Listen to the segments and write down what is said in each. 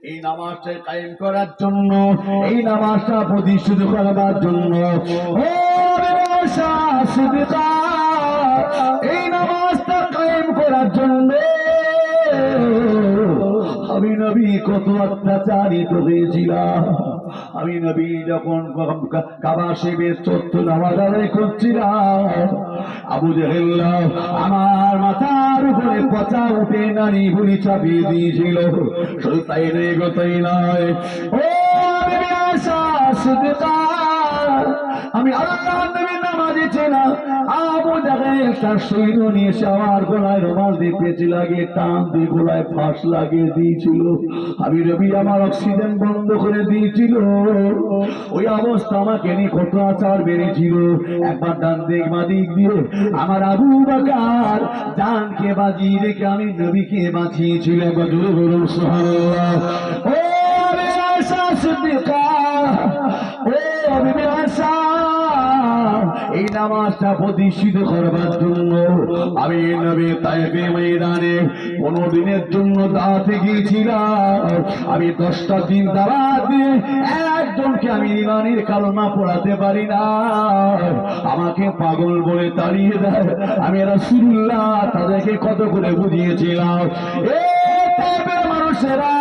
এই নামাজটা কায়েম করার জন্য, এই নামাজটা প্রতিষ্ঠিত করার জন্য এই নামাজটা কায়েম করার জন্য আমি নবী কত অত্যাচারিত হয়েছিলাম। আমি নবী যখন কাবা শরীফের চতুর্থ নামাজ আদায় করছিলাম, আবু জাহেল আমার মাথার উপরে পচা উঠে নারী ভুলি চাপিয়ে দিয়েছিল। শুধু তাই তাই নয়, ও আমি আল্লাহ নবীর নামাজে ছিলাম। আবু জাহেল তার সৈন্য নিয়ে আমার গলায় রুমাল দিয়ে পেঁচে লাগিয়ে টান দিয়ে গলায় ফাঁস লাগিয়ে দিয়েছিল। আমি নবী আমার অক্সিজেন বন্ধ করে দিয়েছিল। ওই অবস্থা আমাকে নিয়ে কত আচার বেড়েছিল। একবার ডান দিক মা দিক দিয়ে আমার আবু বকর জানকে বাজিয়ে রেখে আমি নবীকে বাঁচিয়েছিল। একবার জোরে বলুন সুবহানাল্লাহ। ও আমি আয়েশা সিদ্দিকা, ও আমি আয়েশা, এই নামাজটা প্রতিষ্ঠিত করবার জন্য আমি নবী তায়েফে ময়দানে 15 দিনের জন্য দাওয়াতে গিয়েছিলাম। আমি 10টা দিন দাওয়াত দিয়ে একজনকে আমি ইমানের কালেমা পড়াতে পারি না, আমাকে পাগল বলে তাড়িয়ে দেয়। আমি রাসূলুল্লাহ তাদেরকে কত করে বুঝিয়েছিলাম, এই তায়েফের মানুষেরা,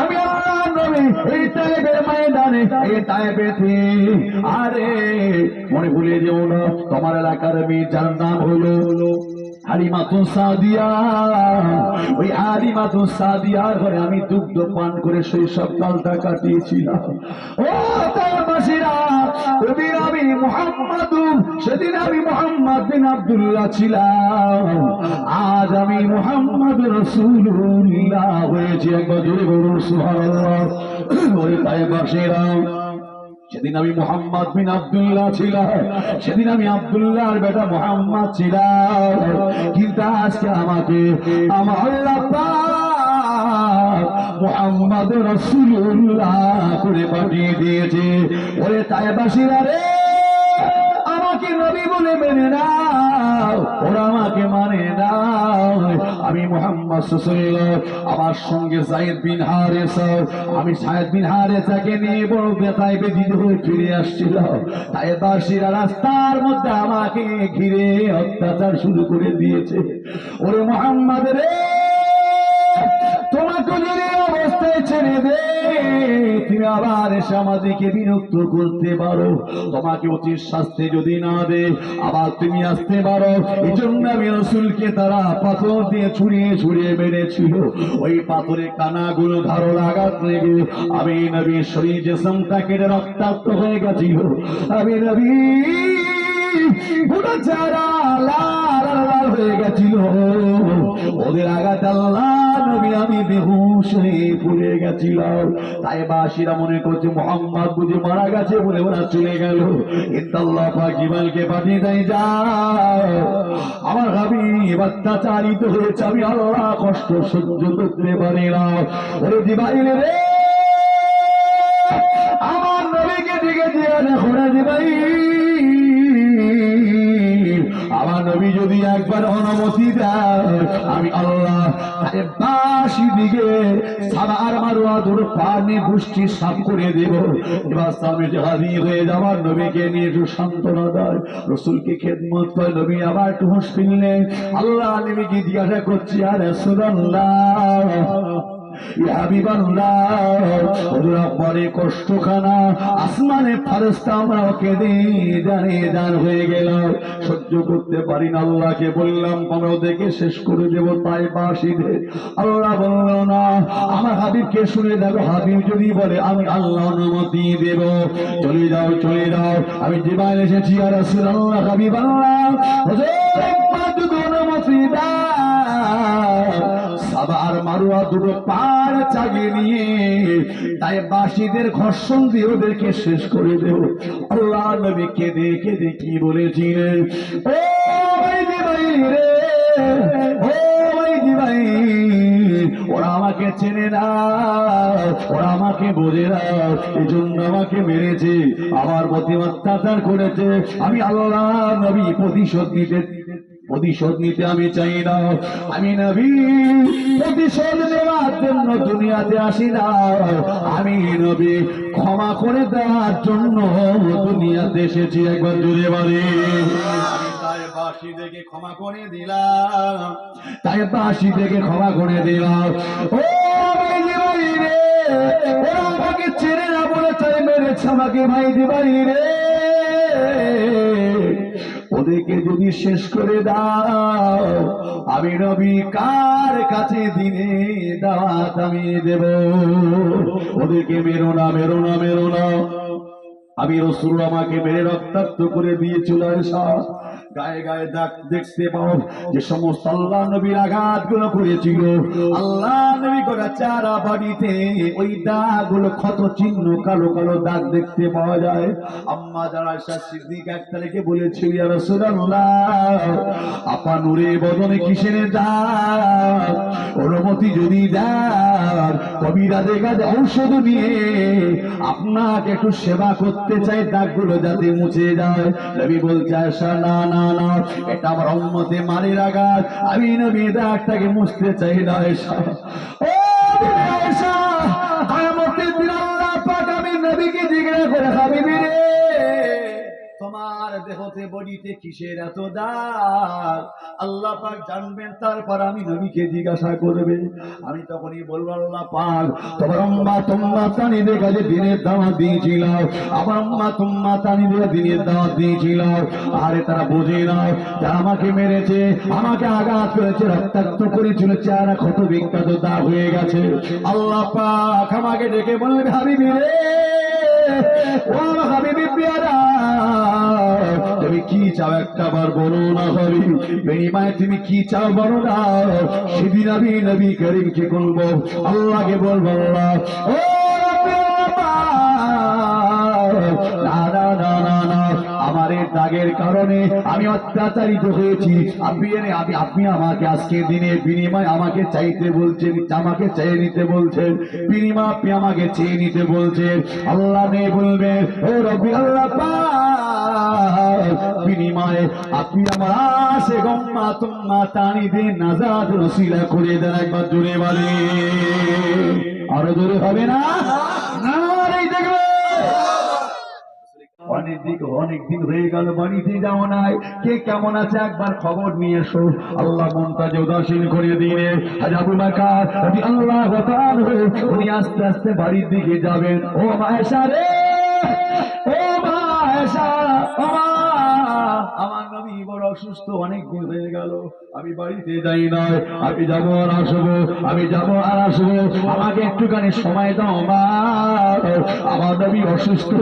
আমি আল্লাহ নবী এই তায়েফের ময়দানে, এই তায়েফেতে, আরে মনে ভুলে যেও না, তোমার এলাকার মেয়ে যার নাম হলো হালিমাতুন সাদিয়া, ওই হালিমাতুন সাদিয়ার ঘরে আমি দুগ্ধ পান করে শৈশব কালটা কাটিয়েছিলাম। ও তারবাসীরা, ওদিন আমি সেদিন আমি মুহাম্মদ বিন আব্দুল্লাহ ছিলাম, আজ আমি মুহাম্মদ রাসূলুল্লাহ হয়েছি। একবার জোরে বলুন সুবহানাল্লাহ। ওই তারবাসীরা, সেদিন আমি মুহাম্মদ বিন আব্দুল্লাহ ছিলাম, সেদিন আমি আব্দুল্লাহর বেটা মুহাম্মদ ছিলাম, কিন্তু আজকে আমাকে আমার আল্লাহ পাক মুহাম্মদ রাসূলুল্লাহ করে পাঠিয়ে দিয়েছে। ওরে তায়েফবাসীরা রে, আমাকে নবী বলে মেনে নাও, ওরা আমাকে মানে না। আমি মুহাম্মদ সাল্লাল্লাহু, আমার সঙ্গে যায়েদ বিন হারেসা, আমি যায়েদ বিন হারেসাকে নিয়ে বড় তায়েফে দিতে হয়ে ফিরে আসছিল। তায়েফবাসীরা রাস্তার মধ্যে আমাকে ঘিরে অত্যাচার শুরু করে দিয়েছে। ওরে মুহাম্মদ রে, তোমাকে যদি অবস্থায় ছেড়ে দে, তুমি আবার এসে আমাদেরকে বিরক্ত করতে পারো, তোমাকে উচিত শাস্তি যদি না দে আবার তুমি আসতে পারো। এই জন্য আমি রাসূলকে তারা পাথর দিয়ে ছুঁড়িয়ে ছুঁড়িয়ে মেরেছিল। ওই পাথরের কানাগুলো ধারো লাগাত লেগে আমি নবীর শরীর জিসমটা কেটে রক্তাক্ত হয়ে গেছিল। আমি নবী পুরো যারা লাল লাল হয়ে গেছিল, ওদের আঘাত আল্লাহ নবী আমি বেহুশ হয়ে পড়ে গেছিলাম। তায়েফবাসীরা মনে করছে মুহাম্মদ বুঝি মারা গেছে বলে ওরা চলে গেল। আল্লাহ পাক জিবরাইলকে পাঠিয়ে দেয়, যাও আমার হাবিব অত্যাচারিত হয়েছে, আমি আল্লাহ কষ্ট সহ্য করতে পারি না। ওরে জিবরাইল রে, আমার নবীকে দিকে দিয়ে দেখো না জিবরাইল, আমার নবী যদি একবার অনুমতি দেয় আমি আল্লাহ তায়েফবাসী দিকে সাবার মারওয়া দুটো পানি বৃষ্টি সাফ করে দেব। এবার সামনে হাজির হয়ে যাওয়ার নবীকে নিয়ে একটু সান্ত্বনা দেয়, রাসূলকে খেদমত করে। নবী আবার একটু হুঁশ ফিরলেন। আল্লাহ নবীকে জিজ্ঞাসা করছি, ইয়া রাসূলুল্লাহ, ইয়া হাবিবাল্লাহ, ওরা পরে কষ্টখানা আসমানে ফেরেশতা আমরাও কেঁদে জান হয়ে গেল, সহ্য করতে পারি না। আল্লাহকে বললাম আমরা ওদেরকে শেষ করে দেব তায়েফবাসীদের। আল্লাহ বলল না, আমার হাবিবকে শুনে দেখো, হাবিব যদি বলে আমি আল্লাহ অনুমতি দেব, চলে যাও চলে যাও। আমি জিবরাইল এসেছি, ইয়া রাসূলুল্লাহ, হাবিবাল্লাহ, হুজুর একটু অনুমতি দাও। সাবার মারওয়া দুটো পাড় চাগিয়ে নিয়ে তায়েফবাসীদের ঘর্ষণ দিয়ে ওদেরকে শেষ করে দেব। আল্লাহ নবী কেঁদে কেঁদে কি বলেছিলেন, ও ভাই জিবরাইল রে, ও ভাই জিবরাইল, ওরা আমাকে চেনে না, ওরা আমাকে বোঝে না, এই জন্য আমাকে মেরেছে, আমার প্রতি অত্যাচার করেছে। আমি আল্লাহ নবী প্রতিশোধ নিতে প্রতিশোধ নিতে আমি চাই না। আমি নবী প্রতিশোধ নেওয়ার জন্য দুনিয়াতে আসি না, আমি নবী ক্ষমা করে দেওয়ার জন্য দুনিয়াতে এসেছি। একবার জোরে বলে। তাই বাসি দেখে ক্ষমা করে দিলাম, তাই বাসি দেখে ক্ষমা করে দিলাম। ও ভাই রে, ওরা আমাকে ছেড়ে না বলে তাই মেরেছে আমাকে ভাই দিবাই রে। ওদেরকে যদি শেষ করে দাও, আমি নবী কার কাছে দিনে দাওয়াত আমি দেব? ওদেরকে মেরো না, মেরো না, মেরো না। আমি রাসূল আমাকে মেরে রক্তাক্ত করে দিয়েছিল। গায়ে গায়ে দাগ দেখতে পাও, যে সমস্ত আল্লাহ নবীর আঘাত গুলো করেছিল, আল্লাহ নবী করা চারা বাড়িতে ওই দাগ গুলো ক্ষত চিহ্ন, কালো কালো দাগ দেখতে পাওয়া যায়। আম্মা যারা আয়েশা সিদ্দিকা এক তারিখে বলেছিল, ইয়া রাসূলুল্লাহ, আপা নূরে বদনে কিসের দাগ? অনুমতি যদি দেন, কবিরাজের কাছে ঔষধ নিয়ে আপনাকে একটু সেবা করতে চাই, দাগগুলো যাতে মুছে যায়। নবী বলছে, আয়েশা না না না, এটা আমার উম্মতে মারির আঘাত, আমি নবী দাগটাকে মুছতে চাই না। আয়েশা, ও আয়েশা, কিয়ামতের দিন আল্লাহ পাক আমি নবীকে জিজ্ঞাসা করে, হাবিবি রে, তোমার দেহতে বডিতে কিসের এত দাগ? আল্লাহ পাক জানবেন, তারপর আমি নবীকে জিজ্ঞাসা করবে। আমি তখনই বলবো, আল্লাহ পাক, তোমার আম্মা তোমা তানিদের কাছে দিনের দাওয়াত দিয়েছিল, আমার আম্মা তোমা তানিদের দিনের দাওয়াত দিয়েছিল। আরে তারা বোঝে না, যারা আমাকে মেরেছে, আমাকে আঘাত করেছে, রক্তাক্ত করেছিল, চেহারা ক্ষত বিখ্যাত দাগ হয়ে গেছে। আল্লাহ পাক আমাকে ডেকে বলবে, হাবিবি রে, ও হাবিবি পেয়ারা, তুমি কি চাও একটা বার বলো না হাবিব, বিনিময়ে তুমি কি চাও বলো না। সেদিন আমি নবী করিমকে বলবো, আল্লাহকে বলবো, আল্লাহ ও আমার এই দাগের কারণে আমি অত্যাচারিত হয়েছি, আপনি আমাকে আজকের দিনের বিনিময় আমাকে চাইতে বলছেন, আমাকে চেয়ে নিতে বলছেন, বিনিময় আপনি আমাকে চেয়ে নিতে বলছেন। আল্লাহ নেই বলবেন, ও রব্বি আল্লাহ পাক, বিনিময়ে আপনি আমার আশে গম্মা তুম্মা তানি দিন নাজাত রসিলা করে দেন। একবার জোরে বলে, আরো জোরে হবে না? দেখবে অনেক দিন হয়ে গেল বাড়িতে যাও নাই, কে কেমন আছে একবার খবর নিয়ে এসো। আল্লাহ মনটাকে উদাসীন করে দিলে আবু বকর রাদিয়াল্লাহু তাআলা উনি আস্তে আস্তে বাড়ির দিকে যাবেন। ও আয়েশা রে, ও আয়েশা, আমার নবী বড় অসুস্থ, অনেক দিন হয়ে গেল, আমি বাড়িতে যাই না, আমি যাবো আর আসবো, আমি যাবো আর আসবো, আমাকে একটুখানি সময় দাও মা, আমার নবী অসুস্থ,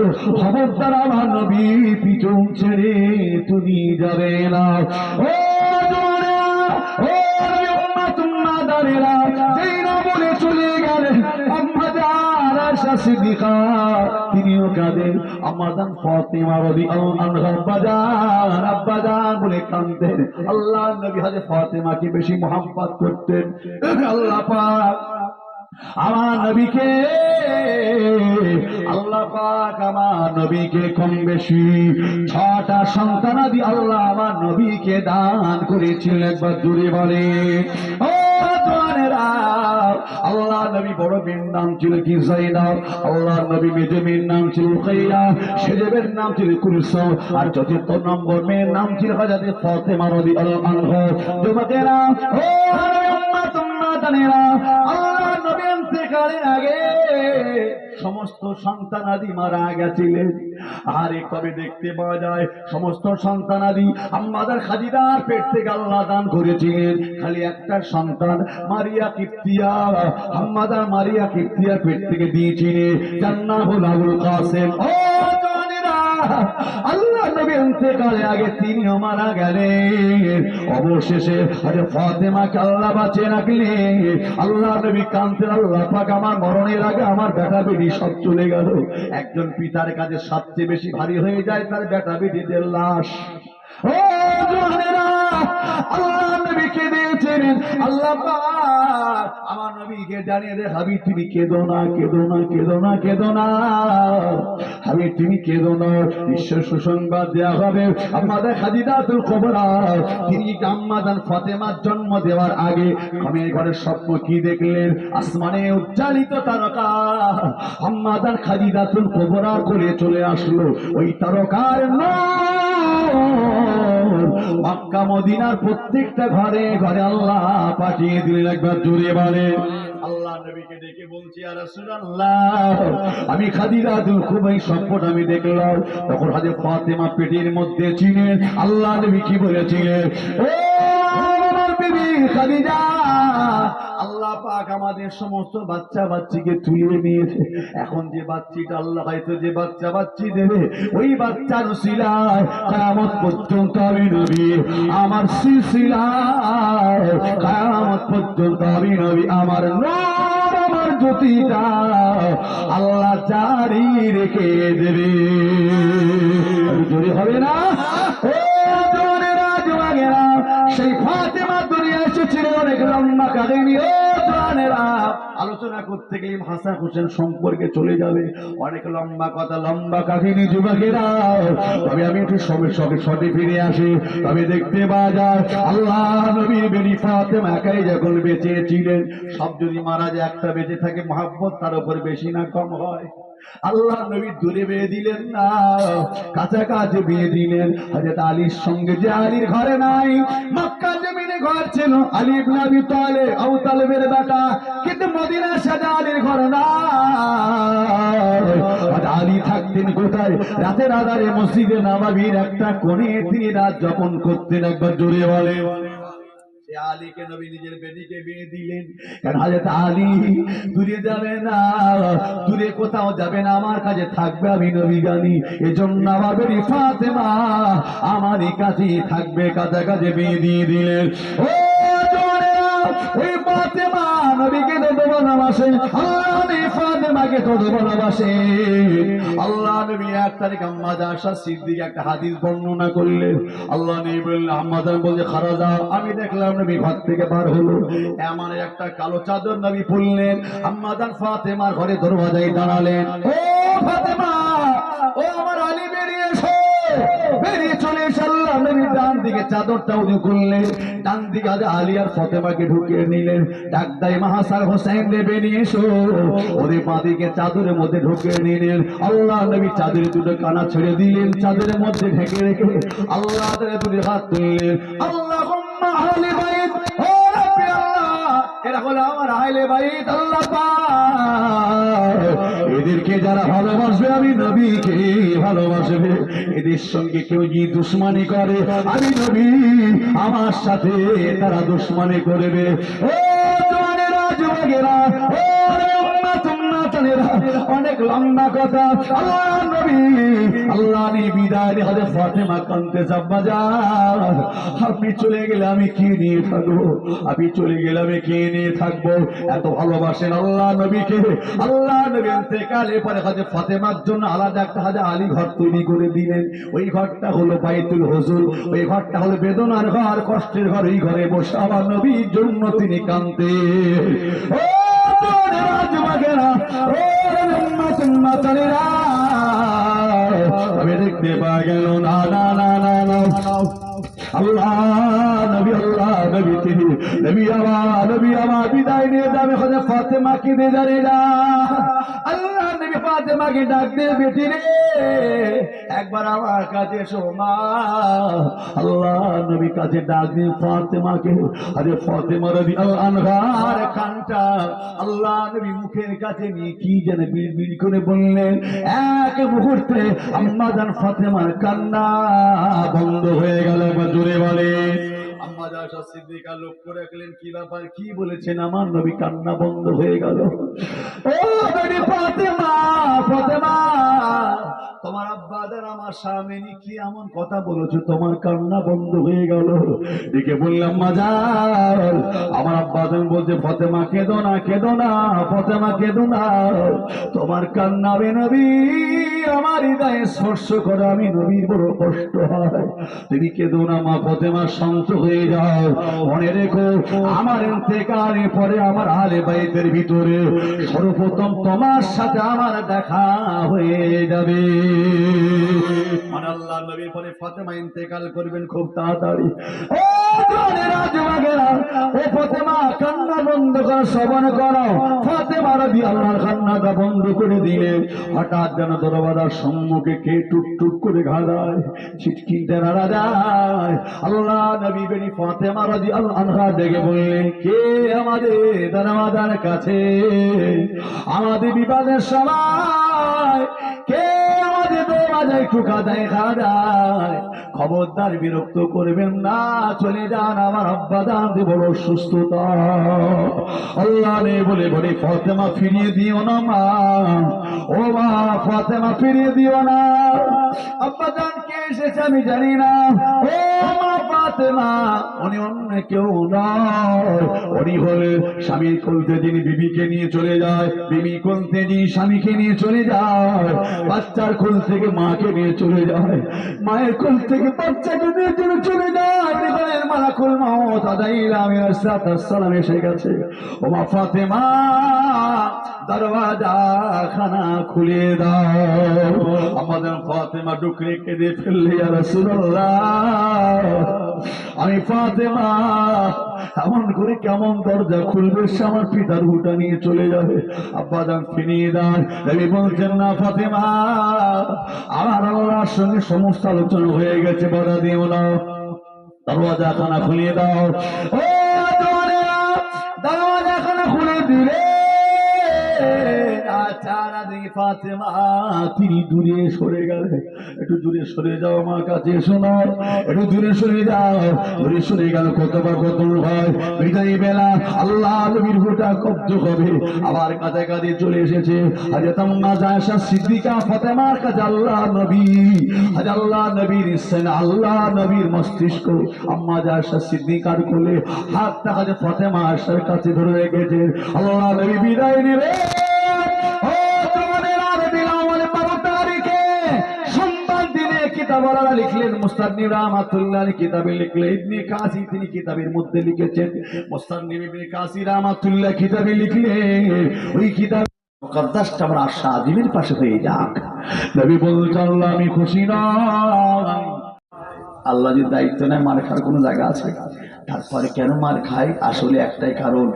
খবরদার আমার নবী পিছন ছেড়ে তুমি যাবে না। ও চলে গেলেন তিনিও কাঁদেন, আম্মাজান ফাতিমা রাদিয়াল্লাহু আনহা আব্বাজান আব্বাজান বলে কাঁদতেন। আল্লাহ নবী হযরত ফাতিমাকে বেশি মহব্বত করতেন। আল্লাহ পাক আমার নবীকে, আল্লাহ পাক আমার নবীকে কম বেশি 6টা সন্তানাদি আল্লাহ আমার নবীকে দান করেছিলেন। একবার জোরে বলে, ও জওয়ানেরা, আল্লাহ নবী বড় মেয়ের নাম ছিল কি যায়েনব, আল্লাহ নবী মেজো মেয়ের নাম ছিল রুকাইয়া, সেজবের নাম ছিল কুলসুম, আর চতুর্থ নম্বর মেয়ের নাম ছিল হযরত ফাতিমা রাদিয়াল্লাহু আনহা। যুবকেরা, ও উম্মাত উম্মাতানেরা, আল্লাহ নবী ইন্তেকালের আগে সমস্ত সন্তানাদি মারা গেছিলেন। আর কবে দেখতে পাওয়া যায় সমস্ত সন্তানাদি আম্মাদার খাদিজার পেট থেকে আল্লাহ দান করেছিলেন খালি একটা সন্তান, মারিয়া কিপ্তিয়া। আম্মাদার মারিয়া কিপ্তিয়ার পেট থেকে দিয়েছিলেন জান্নাতুল আবুল কাসেম। ও জওয়ানেরা, আল্লাহ নবী ইন্তেকালের আগে তিনিও মারা গেলেন। অবশেষে হযরত ফাতেমাকে আল্লাহ বাঁচিয়ে রাখলেন। আল্লাহ নবী কাঁদতেন, আল্লাহ পাক আমার মরণের আগে আমার বেটা বেটি সব চলে গেল। একজন পিতার কাছে সবচেয়ে বেশি ভারী হয়ে যায় তার বেটা বেটিদের লাশ। ও জওয়ানেরা, আল্লাহ নবীকে দিয়েছেন। আল্লাহ পাক আমার নবীকে জানিয়ে দে, হাবিব তুমি কেঁদো না, কেঁদো না, কেঁদো না, কেঁদো না, হাবিব তুমি কেঁদো না। ঈশ্বর সুসংবাদ দেওয়া হবে আমাদের খাদিজাতুল কুবরা, তিনি আম্মাজান ফাতেমার জন্ম দেওয়ার আগে ঘুমের ঘরের স্বপ্ন কি দেখলেন? আসমানে উজ্জ্বলিত তারকা আম্মাজান খাদিজাতুল কুবরা করে চলে আসলো। ওই তারকার মক্কা মদিনার প্রত্যেকটা ঘরে ঘরে আল্লাহ পাঠিয়ে দিলেন। একবার জোরে বলে আল্লাহ নবীকে ডেকে বলছি, ইয়া রাসূলুল্লাহ আমি খাদিজাতুল কুবরার স্বপ্ন আমি দেখলাম। তখন হযরত ফাতেমা পেটের মধ্যে ছিলেন। আল্লাহ নবী কি বলেছিলেন? ও আমার বিবি খাদিজা, আল্লাহ পাক আমাদের সমস্ত বাচ্চা বাচ্চিকে তুলে নিয়েছে। এখন যে বাচ্চিটা আল্লাহ হয়তো যে বাচ্চা বাচ্চি দেবে, ওই বাচ্চার উসিলায় কিয়ামত পর্যন্ত আমি নবী আমার সিলসিলায় কিয়ামত পর্যন্ত আমি নবী আমার নূর আমার জ্যোতিটা আল্লাহ জারি রেখে দেবে। জোরে হবে না? ও জোরেরা জোয়াগেরা, সেই ফাতেমা দুনিয়া এসেছিল অনেক লম্বা কাহিনী। ও জোয়ানেরা, আলোচনা করতে গেলে হাসান হোসেন সম্পর্কে চলে যাবে অনেক লম্বা কথা, লম্বা কাহিনী যুবকেরা। তবে আমি একটু সবে ফিরে আসি। তবে দেখতে পাওয়া যায় আল্লাহ নবীর বেনি ফাতেমা একাই যখন বেঁচে ছিলেন। সব যদি মারা যায়, একটা বেঁচে থাকে, মহব্বত তার উপর বেশি না কম হয়? আল্লাহ নবী দূরে বিয়ে দিলেন না, কাছাকাছি বিয়ে দিলেন। হযরত আলীর সঙ্গে যে আলীর ঘরে নাই, মক্কা জমিনে ঘর ছিল আলী ইবনে আবি তালেব, আবু তালেবের বেটা, কিন্তু মদিনার সাথে আলীর ঘর নাই। আলী থাকতেন কোথায়? রাতের আধারে মসজিদে নববীর একটা কোণে তিনি রাত যাপন করতেন। একবার জোরে বলে আলীকে নবী নিজের বেটিকে বিয়ে দিলেন। কারণ হযরত আলী দূরে যাবে না, দূরে কোথাও যাবে না, আমার কাছে থাকবে, আমি নবী জানি। এজন্য আমার বেটি ফাতেমা আমারই কাছে থাকবে, কাছাকাছি বিয়ে দিয়ে দিলেন। ও জওয়ানেরা, ওই ফাতেমা নবীকে তো ভালোবাসে, আল্লাহ নবী ফাতেমাকে তো ভালোবাসে। আল্লাহ নবী 1 তারিখ আম্মা আয়েশা সিদ্দিকা একটা হাদিস বর্ণনা করলেন। আল্লাহ নবী বললেন, আম্মা জান বলছে খারাজা, আমি দেখলাম নবী ঘর থেকে বার হলো, এমন একটা কালো চাদর নবী পরলেন। আম্মা জান ফাতেমার ঘরে দরওয়াজায় দাঁড়ালেন। ও ফাতেমা, ও আমার আলী বেরিয়ে এসো। বেরিয়ে চলে এসে আল্লাহ নবী ডান দিকে চাদরটা উঁচু করলেন, ডান দিকে আলী আর ফাতেমাকে ঢুকিয়ে নিলেন। ডাক দেয় মা হাসান হোসেন রে বেরিয়ে এসো। ওদের বাঁ দিকে চাদরের মধ্যে ঢুকিয়ে নিলেন। আল্লাহ নবী চাদরের দুটো কানা ছেড়ে দিলেন, চাদরের মধ্যে ঢেকে রেখে আল্লাহ তাআলা দুই হাত তুললেন। আল্লাহুম্মা আহলে বাইত, ও রাব্বি আল্লাহ, এরা হলো আমার আহলে বাইত। আল্লাহ পাক এদেরকে যারা ভালোবাসবে, আমি নবীকে ভালোবাসবে। এদের সঙ্গে কেউ যদি দুশমনি করে, আমি নবী আমার সাথে তারা দুশমনি করবে। ও জওয়ানেরা যুবকেরা, ও অনেক লম্বা কথা। আল্লাহ বিদায় দিয়ে হযরত ফাতেমা কাঁদতে বাজার, আপনি চলে গেলে আমি কি নিয়ে থাকবো? আপনি চলে গেলে আমি কি নিয়ে থাকবো? এত ভালোবাসেন আল্লাহ নবীকে। আল্লাহ নবী ইন্তেকালের পরে হযরত ফাতেমার জন্য আলাদা একটা হযরত আলী ঘর তৈরি করে দিলেন। ওই ঘরটা হলো বাইতুল হুজুর, ওই ঘরটা হলো বেদনার ঘর, কষ্টের ঘর। ওই ঘরে বসে আমার নবীর জন্য তিনি কাঁদতেন। ও আমি দেখতে পাওয়া গেল না না না না না আল্লাহ নবী, আল্লাহ নবী তিনি নবী আমার বিদায় নিয়ে যাবে। হযরত ফাতেমাকে নিয়ে যাবে না। আল্লাহ নবী ফাতেমাকে ডাক দিয়ে, বেটি রে একবার আমার কাছে এসো মা। আল্লাহ নবী কাছে ডাক দিয়ে ফাতেমাকে, আরে ফাতেমা রাদিয়াল্লাহু আনহার কানটা আল্লাহ নবী মুখের কাছে নিয়ে কি যেন বিড়বিড় করে বললেন। এক মুহূর্তে আম্মা জান ফাতেমার কান্না বন্ধ হয়ে গেল। জোরে বলে আম্মা আয়েশা সিদ্দিকা লক্ষ্য রাখলেন, কি ব্যাপার, কি বলেছেন? আমার নবী কান্না বন্ধ হয়ে গেল। ও বেটি ফাতেমা, ফাতেমা তোমার আব্বাদের আমার সামনে কি এমন কথা বলেছো, তোমার কান্না বন্ধ হয়ে গেল? দেখে বললাম মা জান, আমার আব্বাদের বলছে ফাতেমা কেঁদো না, কেঁদো না, ফাতেমা কেঁদো না, তোমার কান্না বে নবী আমার হৃদয়ে স্পর্শ করে আমি নবীর বড় কষ্ট হয়। তুমি কেঁদো না মা ফাতেমা, শান্ত হয়ে যাও। মনে রেখো আমার ইন্তেকালের পরে আমার আহলে বাইতের ভিতরে সর্বপ্রথম তোমার সাথে আমার দেখা হয়ে যাবে। মানে আল্লাহ নবীর পরে ফাতেমা ইন্তেকাল করবেন খুব তাড়াতাড়ি। ও জানের রাজবাগেরা, ও ফাতেমা কান্না বন্ধ কর, শ্রবণ করো। ফাতেমা রাদিয়াল্লাহু কান্নাটা বন্ধ করে দিলে হঠাৎ যেন দরবাজার সম্মুখে কে টুক টুক করে ঘাড়ায়, ছিটকিনতে নাড়া যায়। আল্লাহ নবী বেনি ফাতেমা রাদিয়াল্লাহু আনহা ডেকে বললেন, কে আমাদের দরবাজার কাছে আমাদের বিবাদের সময় কে আমাদের দরবাজায় টুকা দেয় ঘাড়ায়? খবরদার বিরক্ত করবেন না, চলে যান, আমার আব্বা জান বড় সুস্থতা। আল্লাহ নে বলে বলে ফাতেমা ফিরিয়ে দিও না মা, ও মা ফাতেমা ফিরিয়ে দিও না। আব্বা জান কে এসেছে আমি জানি না, ও মা ফাতেমা উনি অন্য কেউ নয়, উনি হলে স্বামীর কোলতে যিনি বিবিকে নিয়ে চলে যায়, বিবি কোলতে যিনি স্বামীকে নিয়ে চলে যায়, বাচ্চার কোল থেকে মাকে নিয়ে চলে যায়, মায়ের কোল থেকে বাচ্চাকে নিয়ে চলে যায়। দেখলেন মালাকুল মউত আলাইহিস সালাম এসে গেছে। ও মা ফাতেমা দরওয়াজা খানা খুলে দাও। আমাদের ফাতেমা ডুকরে কেঁদে ফেললে, ইয়া রাসূলুল্লাহ আমি ফাতেমা এমন করে কেমন দরজা খুলবে, সে আমার পিতার হুটা নিয়ে চলে যাবে। আব্বা জান ফিরিয়ে দেন। নবী বলছেন, না ফাতেমা আমার আল্লাহর সঙ্গে সমস্ত আলোচনা হয়ে গেছে, বাধা দিও না, দরওয়াজা খানা খুলিয়ে দাও। ও জওয়ানেরা, দরওয়াজা খানা খুলে দিলে ফাতেমা তিনি দূরে সরে গেলেন। একটু দূরে সরে যাও, আমার কাছে শোনো, একটু দূরে সরে যাও। দূরে সরে গেল কতবার কত হয়, বিদায় বেলা আল্লাহ নবীর গোটা কব্জ হবে। আবার কাছে কাছে চলে এসেছে হযরত আম্মা আয়েশা সিদ্দিকা ফাতেমার কাছে। আল্লাহ নবী আজ আল্লাহ নবীর ইসলাম, আল্লাহ নবীর মস্তিষ্ক আম্মা আয়েশা সিদ্দিকার কোলে হাতটা কাছে ফাতেমা আয়েশার কাছে ধরে রেখেছে। আল্লাহ নবী বিদায় নেবে। লিখলেন মুস্তাদনিব রাহমাতুল্লাহ কিতাবে লিখলেন, ইবনে কাসি তিনি কিতাবের মধ্যে লিখেছেন, মুস্তাদনিব ইবনে কাসি রাহমাতুল্লাহ কিতাবে লিখলেন, ওই কিতাব মুকদ্দাসটা আমার আশা আজিমের পাশে হয়ে যাক। নবী বলছেন, আল্লাহ আমি খুশি নয়। আল্লাহ যদি দায়িত্ব নেয় মার খাওয়ার কোনো জায়গা আছে? তারপরে কেন মার খায়? আসলে একটাই কারণ,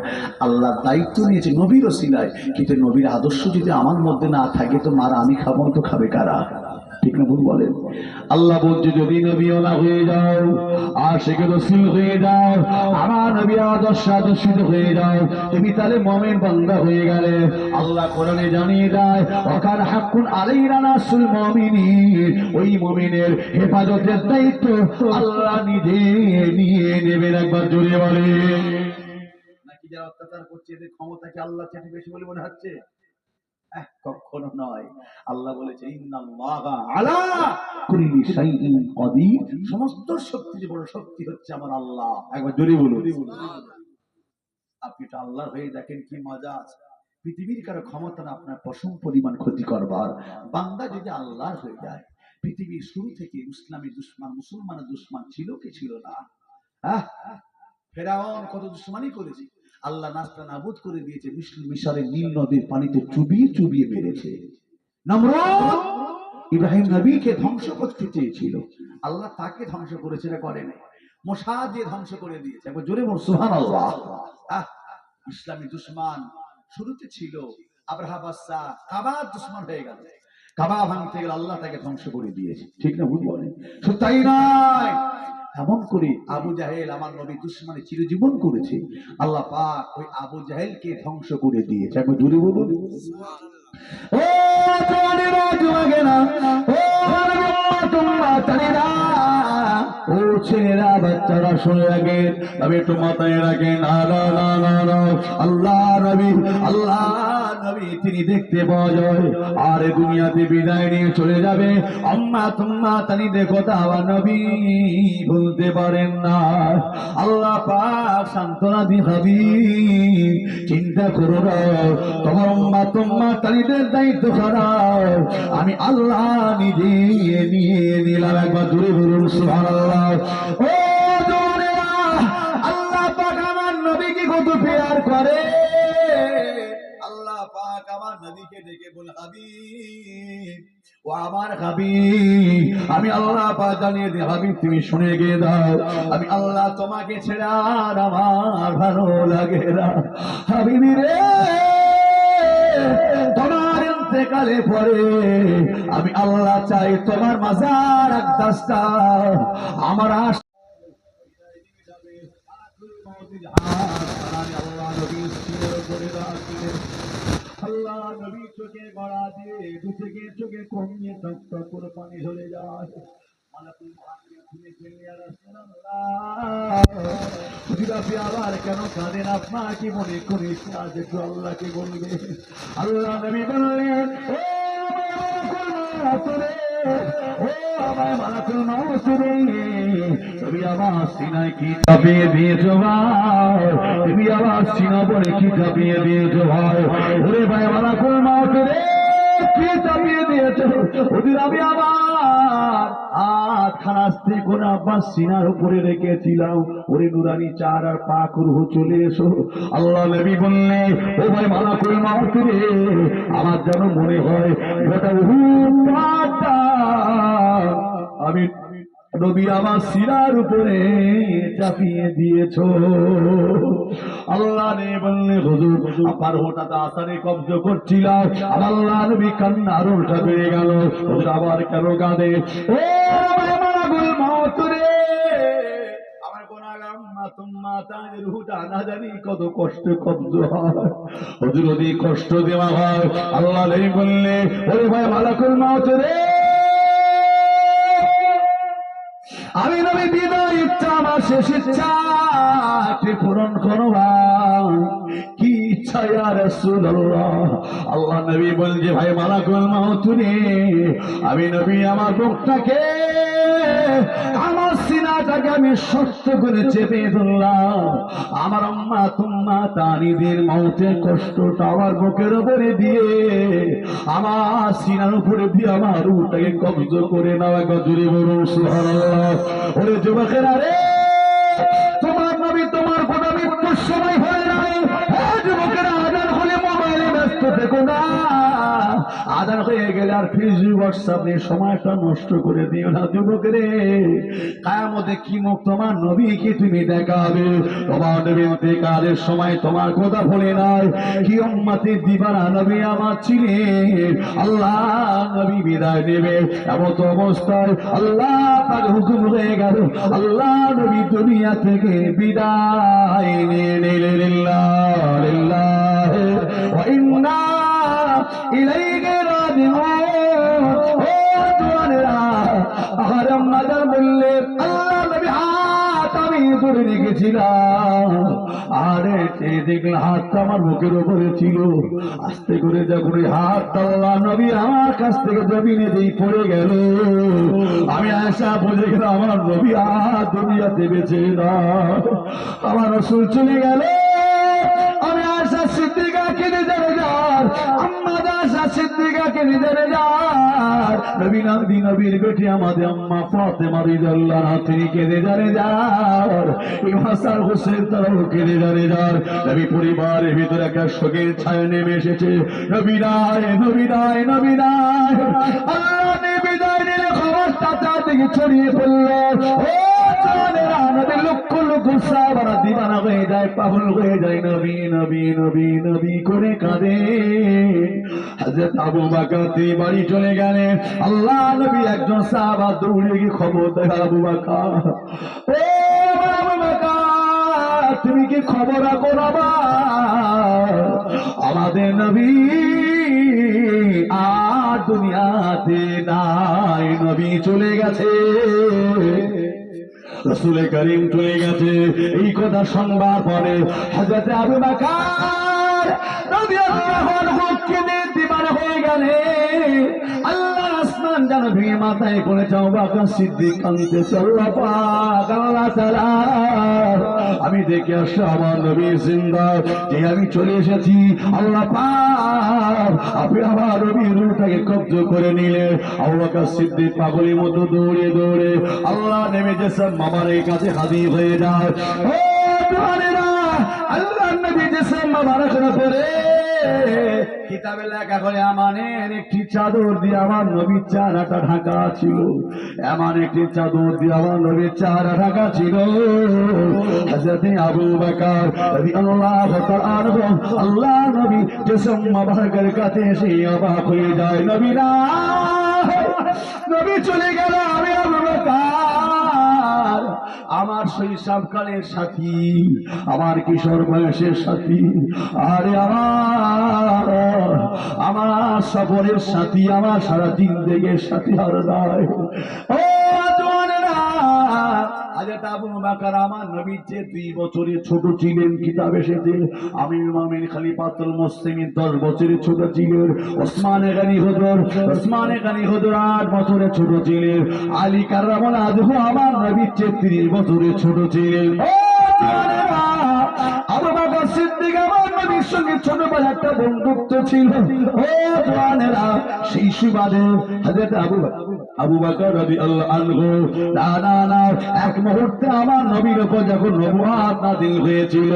আল্লাহ দায়িত্ব নিয়েছে নবীর ওসিলায়, কিন্তু নবীর আদর্শ যদি আমার মধ্যে না থাকে তো মার আমি খাবো, তো খাবে কারা? ঠিক না ভুল বলেন? আল্লাহ বলছে যদি নবীওয়ালা হয়ে যাও, আশিকে রাসূল হয়ে যাও, আমার নবী আদর্শিত হয়ে যাও, তুমি তাহলে মুমিন বান্দা হয়ে গেলে। আল্লাহ কোরআনে জানিয়ে দেয়, ওয়াকান হাক্কুন আলাইনা নাসুল মুমিনিন, ওই মুমিনের হেফাজতের দায়িত্ব আল্লাহ নিজে নিয়ে নেবেন। একবার জোরে বলে। নাকি যারা অত্যাচার করছে এদের ক্ষমতা কি আল্লাহ চেয়ে বেশি বলে মনে হচ্ছে? কখনো নয়। আল্লাহ বলেছে ইন্নাল্লাহা আলা কুল্লি শাইইন কাদির, সমস্ত শক্তির বড় শক্তি হচ্ছে আমার আল্লাহ। একবার জোরে বলুন। আপনি তো আল্লাহর হয়ে দেখেন কি মজা আছে। পৃথিবীর কারো ক্ষমতা না আপনার পশম পরিমাণ ক্ষতি করবার। বান্দা যদি আল্লাহর হয়ে যায়, পৃথিবীর শুরু থেকে ইসলামী দুশমন মুসলমানের দুশমন ছিল কি ছিল না? ফেরাউন কত দুশমনি করেছে, আল্লাহ নাস্তা নাবুদ করে দিয়েছে, মিশরের নীল নদীর পানিতে চুবিয়ে চুবিয়ে মেরেছে। নমরুদ ইব্রাহিম নবীকে ধ্বংস করতে চেয়েছিল, আল্লাহ তাকে ধ্বংস করেছে না করে নাই, মশা দিয়ে ধ্বংস করে দিয়েছে। একবার জোরে বল সুবহানাল্লাহ। ইসলামী দুশমন শুরুতে ছিল আবরাহা বাদশা, কাবার দুশমন হয়ে গেল, কাবা ভাঙতে গেলে আল্লাহ তাকে ধ্বংস করে দিয়েছে। ঠিক না ভুল বলেন? শুধু তাই নয়, এমন করে আবু জাহেল আমার নবী দুশমনে চিরজীবন করেছে, আল্লাহ পাক ওই আবু জাহেলকে ধ্বংস করে দিয়েছে। একবার জোরে বলুন ও জওয়ানেরা, যুবকেরা, ও তোমরা তারেরা, ও ছেলেরা বাচ্চারা শুনে রাখেন, তবে একটু মাথায় রাখেন, আল্লাহ নবী, আল্লাহ নবী তিনি দেখতে পাওয়া যায় আর দুনিয়াতে বিদায় নিয়ে চলে যাবে। আম্মা তুম্মা তানি দেখো আমার নবী বলতে পারেন না। আল্লাহ পাক সান্ত্বনা দি হাবিব চিন্তা করো না, তোমার আম্মা তুম্মা তানিদের দায়িত্ব খারাপ আমি আল্লাহ নিজে নিয়ে নিলাম। একবার জোরে বলুন সুবহানাল্লাহ। ও জওয়ানেরা, আল্লাহ পাক আমার নবীকে কত প্যার করে। আল্লাহ পাক আমার নবীকে ডেকে বলে, হাবিব ও আমার হাবিব, আমি আল্লাহ পাক জানিয়ে দিই হাবিব তুমি শুনে গিয়ে দাও, আমি আল্লাহ তোমাকে ছেড়ে আর আমার ভালো লাগে না। হাবিবি রে, তোমার ইন্তেকালে পরে আমি আল্লাহ চাই তোমার মাজার আকদাসটা আমার আল্লাহ নবী চোখে গড়া দিয়ে দু থেকে চোখে কমিয়ে টক করে পানি ঝরে যায়। আবার কেন কাঁদেন আপনার কি মনে করিস আজ একটু আল্লাহকে বলবে। আল্লাহ নবী বললেন, তুমি আমার সিনায় কি চাপিয়ে দিয়েছো ভাই, তুমি আমার সিনা বলে কি চাপিয়ে দিয়েছো ভাই। ওরে ভাই মারা কোন মাছ রে কি চাপিয়ে দিয়েছো। ওদের আমি আবার হাত খানাস্তে করে আব্বাস সিনার উপরে রেখেছিলাম। ওরে নুরানি চার আর পাক রুহ চলে এসো। আল্লাহ নবী বললে, ও ভাই মারা কোন মাছ রে, আমার যেন মনে হয় গোটা আমি নবী আমার সিনার উপরে চাপিয়ে দিয়েছো। আল্লাহ নে বললে, হুজুর আবার হঠাৎ আসারে কব্জ করছিলাম, আল্লাহ নবী কান্না আরো উল্টা বেড়ে গেল। হুজুর আবার কেন কাঁদে। ও আমার মাওত রে, আমার গোনাগার আম্মা তুম্মা তাদের রুহটা না জানি কত কষ্ট কব্জ হয়। হুজুর যদি কষ্ট দেওয়া হয়, আল্লাহ নবী বললে, ওরে ভাই মালাকুল মাউত রে, আমি নবী বিদায় ইচ্ছা আমার শেষ ইচ্ছা পূরণ করো ভাই। কি ইচ্ছা ইয়া রাসূলুল্লাহ। আল্লাহ নবী বলছে, ভাই মালাকুল মাউত রে, আমি নবী আমার বুকটাকে আমার সিনাটাকে আমি শক্ত করে চেপে ধরলাম। আমার আম্মা তুম্মা তানিদের মৌতের কষ্টটা আমার বুকের উপরে দিয়ে আমার সিনার উপরে দিয়ে আমার রূহটাকে কব্জ করে নেওয়া। গজরে বলুন সুবহানাল্লাহ। ওরে যুবকেরা রে, তোমার নবী তোমার গোটা মৃত্যুর সময় হয় নাই। যুবকেরা আজান হলে মোবাইলে ব্যস্ত থেকো না, আজান হয়ে গেলে আর ফেসবুক হোয়াটসঅ্যাপ নিয়ে সময়টা নষ্ট করে দিও না। যুবকেরে, কিয়ামতে কি মুখ তোমার নবীকে তুমি দেখাবে। তোমার নবী ইন্তেকালের সময় তোমার কথা ভুলে নাই, কি উম্মতে দিবানা নবী আমার ছিলেন। আল্লাহ নবী বিদায় নেবে, এমন অবস্থায় আল্লাহ পাক হুকুম হয়ে গেল, আল্লাহ নবী দুনিয়া থেকে বিদায় নিয়ে নিলেন। লিল্লাহি ওয়া ইন্না ইলাইহি রাজিউন। ও জওয়ানেরা, আর আম্মাজান বললেন, আল্লাহ নবী হাত আমি ধরে রেখেছিলাম, আরে দেখলে হাতটা আমার মুখের উপরে ছিল। আস্তে করে যখন ওই হাত আল্লাহ নবী আমার কাছ থেকে জমিনে দিয়ে পড়ে গেল, আমি আশা বুঝে গেলাম আমার নবী আর দুনিয়াতে বেঁচে না, আমার রাসূল চলে গেল। আমি আশা সিদ্দিকা কেঁদে যাবে যার, আম্মা আশা সিদ্দিকা কেঁদে যাবে যার, নবী নবী নবীর বেটি আমাদের আম্মা ফাতেমা রাদিয়াল্লাহু আনহা তিনি কেঁদে যাবে যার, ইমাম হাসান হোসেন তারাও কেঁদে যাবে যার। নবী পরিবারের ভিতরে একটা শোকের ছায়া নেমে এসেছে। নবী নাই, নবী নাই, নবী নাই। আল্লাহ নবী বিদায় নিলে খবরটা চারদিকে ছড়িয়ে পড়ল। ও জানেরা, নবী লক্ষ লক্ষ সাহাবারা দিওয়ানা হয়ে যায়, পাগল হয়ে যায়, নবী নবী নবী নবী করে কাঁদে। হযরত আবু বকর তিনি বাড়ি চলে গেলেন। আল্লাহ নবী একজন সাহাবা দৌড়ে গিয়ে খবর দেয়, আবু বকর, ও আবু বকর, তুমি কি খবর রাখো বাবা, আমাদের নবী আর দুনিয়াতে নাই, নবী চলে গেছে। রাসূল করিম চলে গেছে। এই কথা শুনবার পরে হযরত আবু বকর রাদিয়াল্লাহু আনহু কেঁদে দিবানা হয়ে গেলেন। আল্লাহর আসমান যেন ভেঙে মাথায় পড়েছে। আবু বকর সিদ্দিক কাঁদতেছে, আল্লাহ পাক, আল্লাহ তাআলা, আমি দেখে আসছি আমার নবী জিন্দা, যে আমি চলে এসেছি, আল্লাহ পাক আপনি আমার নবীর রূহটাকে কব্জ করে নিলে। আবু বকর সিদ্দিক পাগলের মতো দৌড়ে দৌড়ে আল্লাহ নেমে জিসম মোবারকের কাছে হাজির হয়ে যায়। ও জওয়ানেরা, আল্লাহ নবী জিসম মোবারকের উপরে কিতাবে লেখা করে আমানের একটি চাদর দিয়ে আমার নবীর চেহারাটা ঢাকা ছিল। এমন একটি চাদর দিয়ে আমার নবীর চেহারা ঢাকা ছিল। হযরত আবু বকর রাদিয়াল্লাহু তাআলা আনহু আল্লাহ নবী জিসম মোবারকের কাছে এসে অবাক হয়ে যায়। নবী না, নবী চলে গেল। আমি আবু বকর আমার শৈশবকালের সাথী, আমার কিশোর বয়সের সাথী, আরে আমার সফরের সাথী, আমার সারা জিন্দেগির সাথী আর নাই। ও জওয়ানেরা, হযরত আবু বকর আমার নবীর চেয়ে 2 বছরের ছোট ছিলেন। কিতাব এসেছে আমিরুল মুমিনিন খলিফাতুল মুসলিমিন 10 বছরের ছোট ছিলেন। ওসমানে গনি হুজুর 8 বছরের ছোট ছিলেন। আলী কাররামাল্লাহু আনহু আমার নবীর চেয়ে 30 বছরের ছোট ছিলেন। ও জওয়ানেরা, আবু বকর সিদ্দিক আমার নবীর সঙ্গে ছোটবেলা একটা বন্ধুত্ব ছিল। ও জওয়ানেরা, সেই সুবাদে হযরত আবু বকর রাদিয়াল্লাহু আনহু না এক মুহূর্তে আমার নবীর উপর যখন নবুয়ত নাযিল হয়েছিল,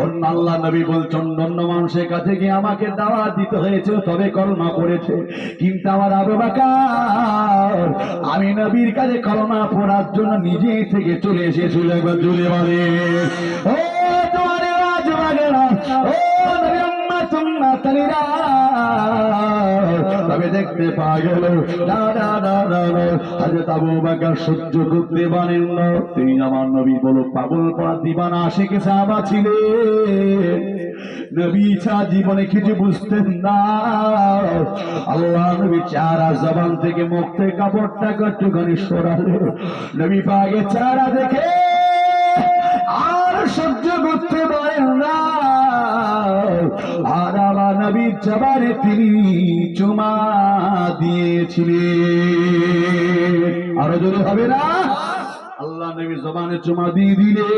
অন্য আল্লাহ নবী বলছেন অন্য মানুষের কাছে গিয়ে আমাকে দাওয়াত দিতে হয়েছে, তবে কলমা পড়েছে। কিন্তু আমার আবু বকর আমি নবীর কাছে কলমা পড়ার জন্য নিজে থেকে চলে এসেছিল। একবার জুড়ে বলে, ও জওয়ানেরা, জওয়ানেরা, ও নবী উম্মাতুন্না তালিরা, তবে দেখতে পাওয়া গেল হযরত আবু বকর সহ্য করতে পারেন না। তিনি আমার নবী বলো পাগল পড়া দিবানা আশিকে সাহাবা ছিলেন। নবী ছাড়া জীবনে কিছু বুঝতেন না। আল্লাহ নবী চেহারা জবান থেকে মুখ থেকে কাপড়টা একটুখানি সরালে নবী পাকের চেহারা দেখে আর সহ্য করতে পারেন না। আর আমার নবীর জবানে তিনি চুমা দিয়েছিলেন। আরো জোরে হবে না? আল্লাহ নবী জবানে চুমা দিয়ে দিলে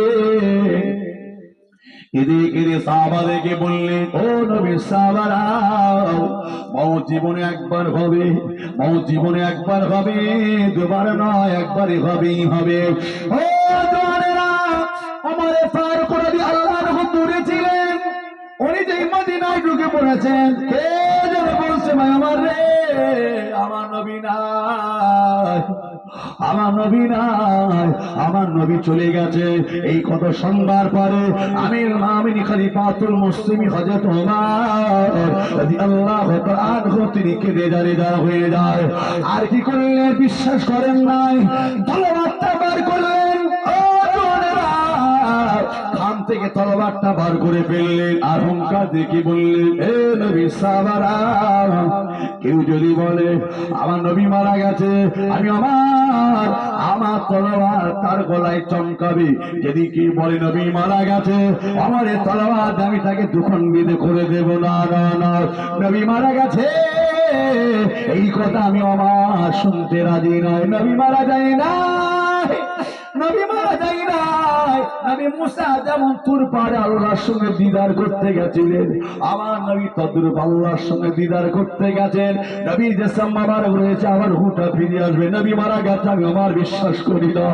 এদিকে সাহাবাদেরকে বললেন, ও নবী সাহাবারা, মওত জীবনে একবার হবে, মওত জীবনে একবার হবে, দুবার নয়, একবারই হবেই হবে। ও জওয়ানেরা, ওমরে ফারুক রাদিয়াল্লাহু আনহু দূরে ছিলেন। উনি যে মদিনায় ঢুকে পড়েছেন, কে যেন বলছে ভাই আমার রে, আমার নবী নাই, আমার নবী নাই, আমার নবী চলে গেছে। এই কথা শুনবার পরে আমিরুল মুমিনিন খলিফাতুল মুসলিমিন হযরত ওমর রাদিয়াল্লাহু তাআলা আনহু তিনি কেঁদে দাঁড়িয়ে হয়ে যায়। আর কি করলেন বিশ্বাস করেন নাই? তলোয়ারটা বার করলেন। ও জওয়ানেরা, খাম থেকে তলোয়ারটা বার করে ফেললেন। আর হুঙ্কার দেখে বললেন, এ নবী সাহাবারা, কেউ যদি বলে আমার নবী মারা গেছে, আমি আমার তলোয়ার তার গলায় চমকাবে। যদি কেউ বলে নবী মারা গেছে, আমার তলোয়ার আমি তাকে দুখন বিদে করে দেব না। না না, নবী মারা গেছে এই কথা আমি আমার শুনতে রাজি নয়। নবী মারা যায় না, নবী মারা যায় না। নবী মুসা যেমন তুর পারে আল্লাহর সঙ্গে দিদার করতে গেছিলেন, আমার নবী তদ্রুপ আল্লাহর সঙ্গে দিদার করতে গেছেন। নবী যে সম্মাবার রয়েছে আবার হুটা ফিরে আসবে। নবী মারা গেছে আমি আমার বিশ্বাস করি না।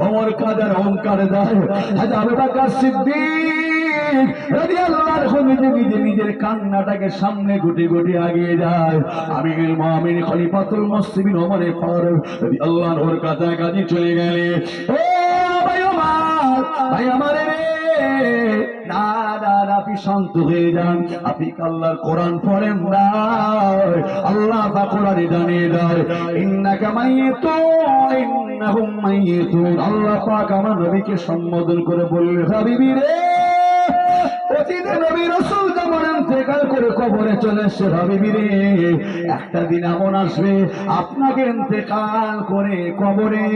ওমর কাদের অহংকার দেয়। হযরত আবু বকর সিদ্দিক রাদিয়াল্লাহু আনহু নিজের কান্নাটাকে সামনে গুটি গুটি আগিয়ে যায়। আমিরুল মুমিনিন খলিফাতুল মুসলিমিন ওমর ফারুক রাদিয়াল্লাহু আনহুর কাছাকাছি চলে গেলেন। ও ভাই ওমর, ভাই আমার রে, না না, আপনি শান্ত হয়ে যান। আপনি আল্লাহর কোরআন পড়েন না। আল্লাহ পাক কোরআনে জানিয়ে দেয়, ইন্নাকা মাইয়িতুন ইন্নাহুম মাইয়িতুন। আল্লাহ পাক আমার নবীকে সম্বোধন করে বললেন, হাবিবি রে, অতীতে নবী রাসূল যেমন ইন্তেকাল করে কবরে কবরে চলে এসে ভাবিবি রে, একটা দিন এমন আসবে আপনাকে ইন্তেকাল করে কবরে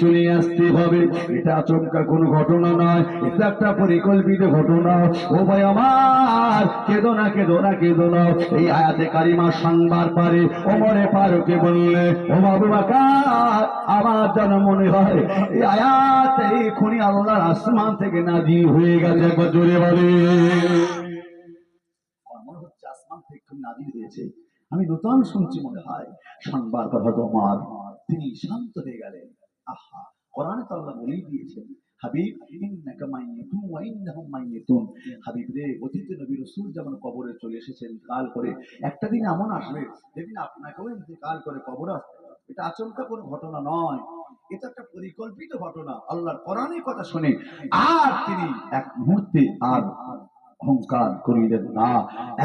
চলে আসতে হবে। এটা আচমকা কোনো ঘটনা নয়, এটা একটা পরিকল্পিত ঘটনা। ও ভাই আমার, কেঁদো না কেঁদো না কেঁদো না। এই আয়াতে কারিমা সংবার পারে ওমরে ফারুকে বললে, ও বাবু বাকার, আমার যেন মনে হয় এই আয়াত এক্ষুনি আল্লাহর আসমান থেকে নাজিল হয়ে গেছে। একবার জোরে বলে, মনে হচ্ছে আসমান থেকে নাজিল হয়েছে। আমি নতুন শুনছি মনে হয়। সংবার কথা তোমার, তিনি শান্ত হয়ে গেলেন। আহা, কোরআনে তো আল্লাহ বলেই দিয়েছেন, হাবিব ইন্নাকা মাইয়িতুন ওয়া ইন্নাহুম মাইয়িতুন। হাবিব রে, অতীতে নবী রাসূল যেমন কবরে চলে এসেছেন ইন্তেকাল করে, একটা দিন এমন আসবে যেদিন আপনাকেও ইন্তেকাল করে কবরে আসতে হবে। এটা আচমকা কোনো ঘটনা নয়, এটা একটা পরিকল্পিত ঘটনা। আল্লাহর কোরআনের কথা শুনে আর তিনি এক মুহূর্তে আর অহংকার করিলেন না,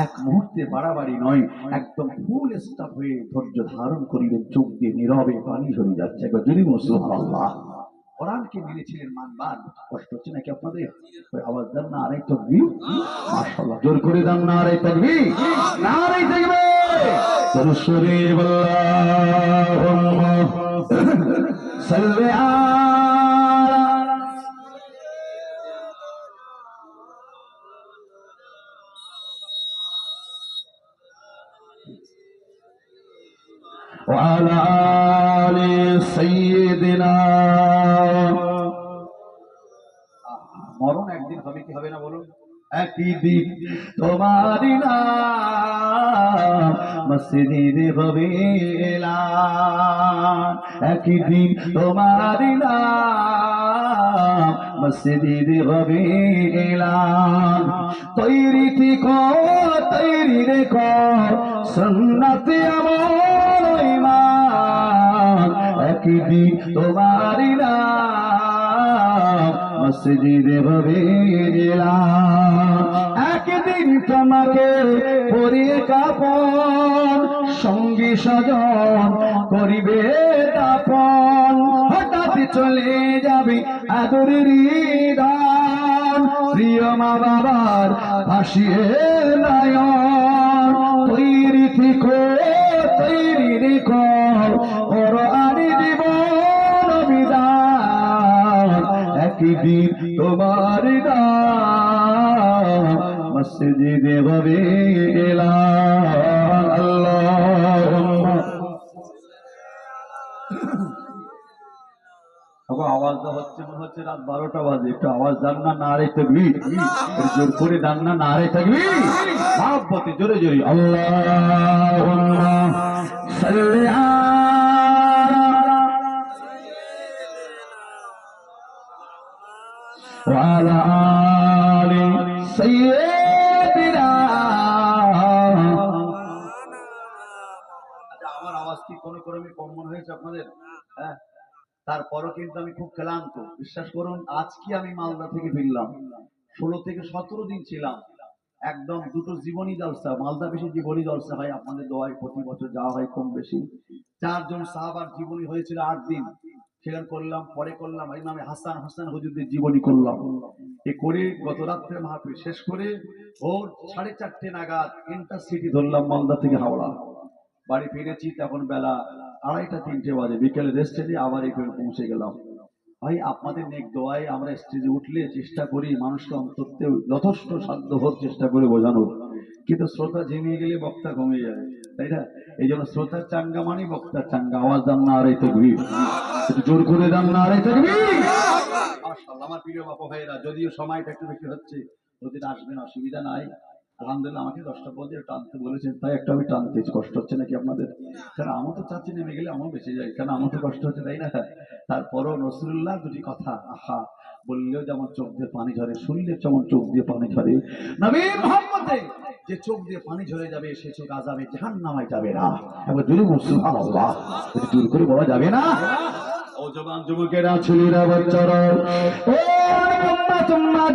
এক মুহূর্তে বাড়াবাড়ি নয়, একদম ফুল স্টপ হয়ে ধৈর্য ধারণ করিলেন। চোখ দিয়ে নীরবে পানি ঝরে যাচ্ছে। একবার যদি সুবহানাল্লাহ। কোরআনকে মেনেছিলেন মানবার। কষ্ট হচ্ছে নাকি আপনাদের? আওয়াজ দেন না আরে তাকবীর, মাশাআল্লাহ, জোর করে দেন না আরে তাকবীর, নারে তাকবীর। দরুদ শরীফ, আল্লাহুম্মা সাল্লি আলা وعلى آل سيدنا। মরণ একদিন হবে কি হবে না বলুন? একদিন তোমারি নাম মসজিদে হবে এলান, একদিন তোমারি নাম মসজিদে হবে এলান। তৈরি থেকো, তৈরি রেখো সুন্নতে আমল ঈমান, একদিন তোমারি নাম মসজিদে হবে এলান। একদিন তোমাকে পরিয়ে কাপন, সঙ্গী স্বজন করিবে দাপন। হঠাৎ চলে যাবে আদরের দান, প্রিয় মা বাবার ভাসিয়ে নয়ন। তৈরি থেকো, তৈরি রেখো কোরআনি জীবন বিধান, একদিন তোমার নাম মসজিদে হবে এলান। আল্লাহুম্মা। আওয়াজটা হচ্ছে মনে হচ্ছে রাত 12টা বাজে। একটু আওয়াজ দেন না, নারে তাকবীর, জোর করে দেন না, নারে তাকবীর, মহব্বতে জোরে জোরে আল্লাহুম্মা সাল্লি আলা ওয়া আলা আলি সাইয়্যিদিনা। আচ্ছা, আমার আওয়াজ কি কোনো ক্রমে কম মনে হয়েছে আপনাদের? হ্যাঁ, তারপরও কিন্তু আমি খুব ক্লান্ত। বিশ্বাস করুন, আজকে আমি মালদা থেকে ফিরলাম, 16 থেকে 17 দিন ছিলাম। একদম দুটো জীবনী জলসা, মালদা বেশি জীবনী জলসা হয় আপনাদের দোয়ায়, প্রতি বছর যাওয়া হয় কম বেশি। 4 জন সাহাবার জীবনী হয়েছিল 8 দিন, সেখানে করলাম। পরে করলাম এই নামে হাসান হোসেন হুজুরদের জীবনী করলাম। এ করে গত রাত্রে মাহফিল শেষ করে ভোর 4:30 নাগাদ ইন্টারসিটি ধরলাম মালদা থেকে হাওড়া। বাড়ি ফিরেছি তখন বেলা 2:30-3টে বাজে। বিকেলে রেস্টে দিয়ে আবার এখানে পৌঁছে গেলাম। ভাই, আপনাদের নেক দোয়ায় আমরা স্টেজে উঠলে চেষ্টা করি মানুষকে অন্তত যথেষ্ট সাধ্য হোক চেষ্টা করে বোঝানোর, কিন্তু শ্রোতা ঝিমিয়ে গেলে বক্তা ঘুমিয়ে যায়, তাই না? এই জন্য শ্রোতার চাঙ্গা মানে বক্তার চাঙ্গা। আওয়াজ দান না আরে তাকবীর, জোর করে দান না আরে তাকবীর। মাশাআল্লাহ, আমার প্রিয় বাবা ভাইরা, যদিও সময়টা একটু বেশি হচ্ছে, ওদের আসবেন, অসুবিধা নাই। আলহামদুলিল্লাহ, আমাকে 10টা পর্যন্ত টানতে বলেছেন, তাই একটা আমি টানতে। কষ্ট হচ্ছে নাকি আপনাদের? কারণ আমার তো চাচ্ছি নেমে গেলে আমার বেঁচে যায়, কারণ আমার তো কষ্ট হচ্ছে, তাই না? তারপরও রাসূলুল্লাহ দুটি কথা আহা বললেও যেমন চোখ দিয়ে পানি ঝরে, শুনলে যেমন চোখ দিয়ে পানি ঝরে। নবী মুহাম্মদে যে চোখ দিয়ে পানি ঝরে যাবে, সে চোখ আযাবে জাহান্নামে যাবে না। একবার জোরে সুবহানাল্লাহ, এটা জোর করে বলা যাবে না? ও জওয়ান যুবকেরা, ছেলেরা, বাচ্চারা, ও উম্মাহ